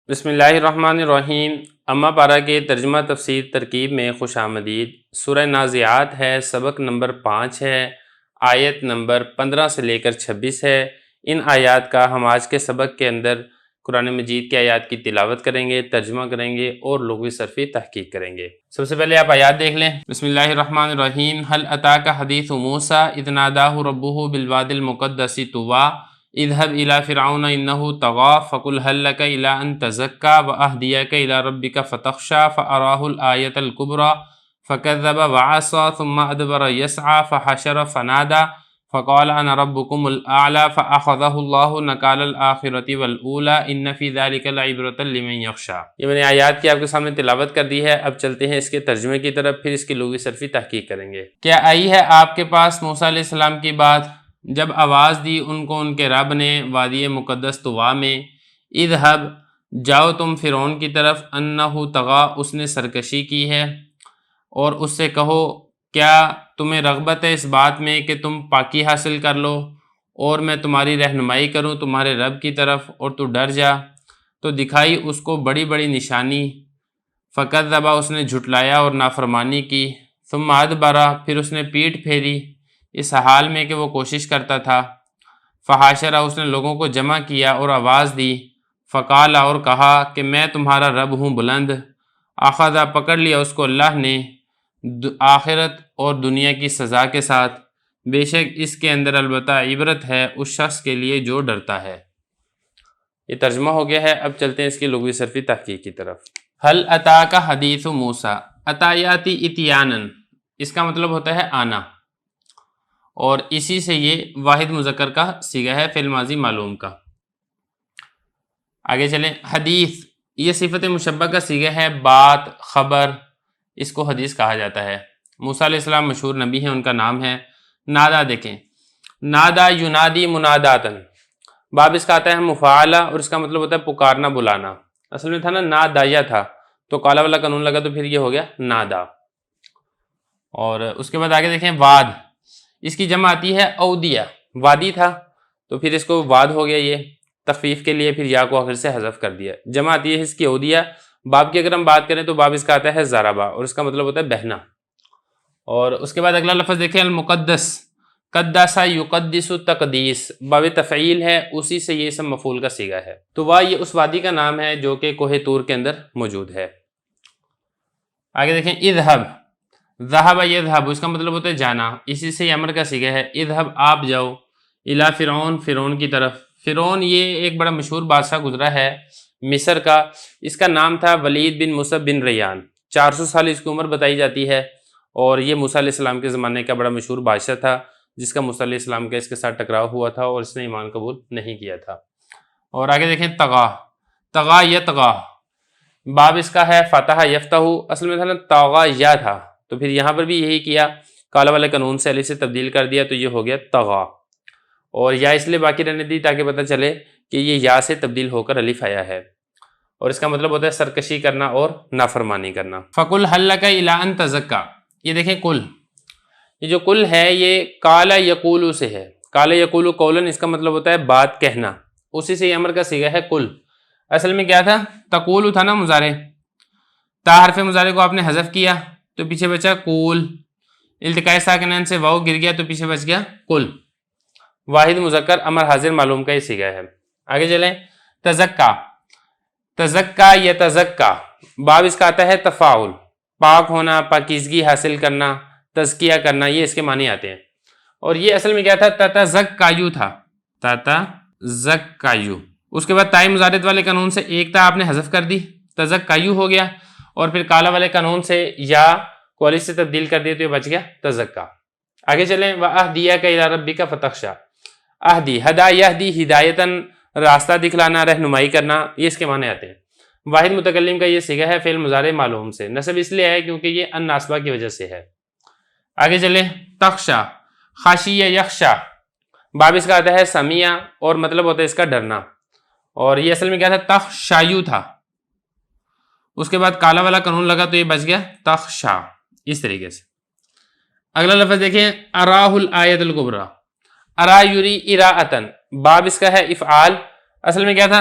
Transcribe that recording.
بسم اللہ الرحمن الرحیم۔ اما پارہ کے ترجمہ تفسیر ترکیب میں خوش آمدید۔ سورہ نازعات ہے، سبق نمبر 5 ہے، آیت نمبر 15 سے لے کر 26 ہے۔ ان آیات کا ہم آج کے سبق کے اندر قرآن مجید کے آیات کی تلاوت کریں گے، ترجمہ کریں گے اور لغوی صرفی تحقیق کریں گے۔ سب سے پہلے آپ آیات دیکھ لیں۔ بسم اللہ الرحمن الرحیم۔ هل اتاک حدیث موسیٰ اذ ناداہ ربہ بالوادی المقدس طویٰ اذهب إلى فرعون إنه طغى فقل هل لك إلى أن تزكى وأهديك إلى ربك فتخشى فأراه الآية الكبرى فكذب وعصى ثم أدبر يسعى فحشر فنادى فقال أنا ربكم الأعلى فأخذه الله نكال الآخرة والأولى إن في ذلك لعبرة لمن يخشى۔ یہ میں نے آیات کی آپ کے سامنے تلاوت کر دی ہے، اب چلتے ہیں اس کے ترجمے کی طرف، پھر اس کی لغوی صرفی تحقیق کریں گے۔ کیا آئی ہے آپ کے پاس موسیٰ علیہ السلام کی بات جب آواز دی ان کو ان کے رب نے وادی مقدس طویٰ میں، اذهب جاؤ تم فرعون کی طرف، انہ طغیٰ اس نے سرکشی کی ہے، اور اس سے کہو کیا تمہیں رغبت ہے اس بات میں کہ تم پاکی حاصل کر لو اور میں تمہاری رہنمائی کروں تمہارے رب کی طرف اور تو ڈر جا۔ تو دکھائی اس کو بڑی بڑی نشانی، فکذب اس نے جھٹلایا اور نافرمانی کی، ثم ادبر پھر اس نے پیٹھ پھیری اس حال میں کہ وہ کوشش کرتا تھا، فحاشر اس نے لوگوں کو جمع کیا اور آواز دی، فقال اور کہا کہ میں تمہارا رب ہوں بلند، اخذ پکڑ لیا اس کو اللہ نے آخرت اور دنیا کی سزا کے ساتھ، بے شک اس کے اندر البتہ عبرت ہے اس شخص کے لیے جو ڈرتا ہے۔ یہ ترجمہ ہو گیا ہے، اب چلتے ہیں اس کی لغوی صرفی تحقیق کی طرف۔ هل اتاک حدیث موسیٰ، اتایاتی اتیانن، اس کا مطلب ہوتا ہے آنا، اور اسی سے یہ واحد مذکر کا صیغہ ہے فعل ماضی معلوم کا۔ آگے چلیں، حدیث یہ صفت مشبہ کا صیغہ ہے، بات، خبر، اس کو حدیث کہا جاتا ہے۔ موسیٰ علیہ السلام مشہور نبی ہیں، ان کا نام ہے۔ نادا دیکھیں، نادا ینادی مناداتن، باب اس کا آتا ہے مفاعلہ اور اس کا مطلب ہوتا ہے پکارنا بلانا۔ اصل میں تھا نا نادایا تھا، تو کالا والا قانون لگا تو پھر یہ ہو گیا نادا۔ اور اس کے بعد آگے دیکھیں واد، اس کی جمع آتی ہے اودیہ، وادی تھا تو پھر اس کو واد ہو گیا، یہ تخفیف کے لیے پھر یا کو آخر سے حذف کر دیا، جمع آتی ہے اس کی اودیہ۔ باب کی اگر ہم بات کریں تو باب اس کا آتا ہے ضربہ اور اس کا مطلب ہوتا ہے بہنا۔ اور اس کے بعد اگلا لفظ دیکھیں المقدس، قدس یقدس تقدیس، باب تفعیل ہے، اسی سے یہ اسم مفعول کا صیغہ ہے۔ تو وہ یہ اس وادی کا نام ہے جو کہ کوہ طور کے اندر موجود ہے۔ آگے دیکھیں اذهب، ذهب یذهب، اس کا مطلب ہوتا ہے جانا، اسی سے یہ امر کا صیغہ ہے، اذهب آپ جاؤ، الی فرعون فرعون کی طرف۔ فرعون یہ ایک بڑا مشہور بادشاہ گزرا ہے مصر کا، اس کا نام تھا ولید بن مصعب بن ریان، 400 سال اس کی عمر بتائی جاتی ہے، اور یہ موسیٰ علیہ السلام کے زمانے کا بڑا مشہور بادشاہ تھا جس کا موسیٰ علیہ السلام کا اس کے ساتھ ٹکراؤ ہوا تھا اور اس نے ایمان قبول نہیں کیا تھا۔ اور آگے دیکھیں طغا، طغا یطغا، باب اس کا ہے فتح یفتح، اصل میں تھا نا طغا یا تھا تو پھر یہاں پر بھی یہی کیا، کالا والے قانون سے الف سے تبدیل کر دیا تو یہ ہو گیا طغا، اور یا اس لیے باقی رہنے دی تاکہ پتہ چلے کہ یہ یا سے تبدیل ہو کر الف آیا ہے، اور اس کا مطلب ہوتا ہے سرکشی کرنا اور نافرمانی کرنا۔ فقل هل لك الى ان تزكى، یہ دیکھیں کل، یہ جو کل ہے یہ قال یقول سے ہے، قال یقول قولاً، اس کا مطلب ہوتا ہے بات کہنا، اسی سے یہ امر کا صیغہ ہے کل۔ اصل میں کیا تھا، تقول تھا نا مضارع، تا حرف مضارع کو آپ نے حذف کیا تو پیچھے بچا قول، التقاء ساکنین سے واو گر گیا تو پیچھے بچ گیا کل، واحد مذکر امر حاضر معلوم کا یہ صیغہ ہے۔ آگے چلیں، تزکا، تزکا یتزکا، باب اس کا آتا ہے تفاعل، پاک ہونا، پاکیزگی حاصل کرنا، تزکیہ کرنا، یہ اس کے معنی آتے ہیں۔ اور یہ اصل میں کیا تھا، تتزکایو تھا، تتزکایو، اس کے بعد تائی مضارعت والے قانون سے ایک تا آپ نے حذف کر دی، تزکایو ہو گیا، اور پھر کالا والے قانون سے یا کو الف سے تبدیل کر دیے تو یہ بچ گیا تزکا۔ آگے چلیں، وَأَهْدِيَكَ إِلَىٰ رَبِّكَ فَتَخْشَىٰ، اہدی، ہدا یہدی، ہدایتاً راستہ دکھلانا، رہنمائی کرنا، یہ اس کے معنی آتے ہیں۔ واحد متکلم کا یہ صیغہ ہے فعل مضارع معلوم سے، نصب اس لیے ہے کیونکہ یہ ان ناصبہ کی وجہ سے ہے۔ آگے چلیں، تخشا، خاشی یخشا، باب اس کا آتا ہے سمیع اور مطلب ہوتا ہے اس کا ڈرنا، اور یہ اصل میں کیا تھا، تخشایو تھا، اس کے بعد کالا والا قانون لگا تو یہ بچ گیا تخشا، اس طریقے سے۔ اگلا لفظ دیکھیں، اراہ الآیت الکبریٰ، ارا یری اراءتن، باب اس کا ہے افعال، اصل میں کیا تھا،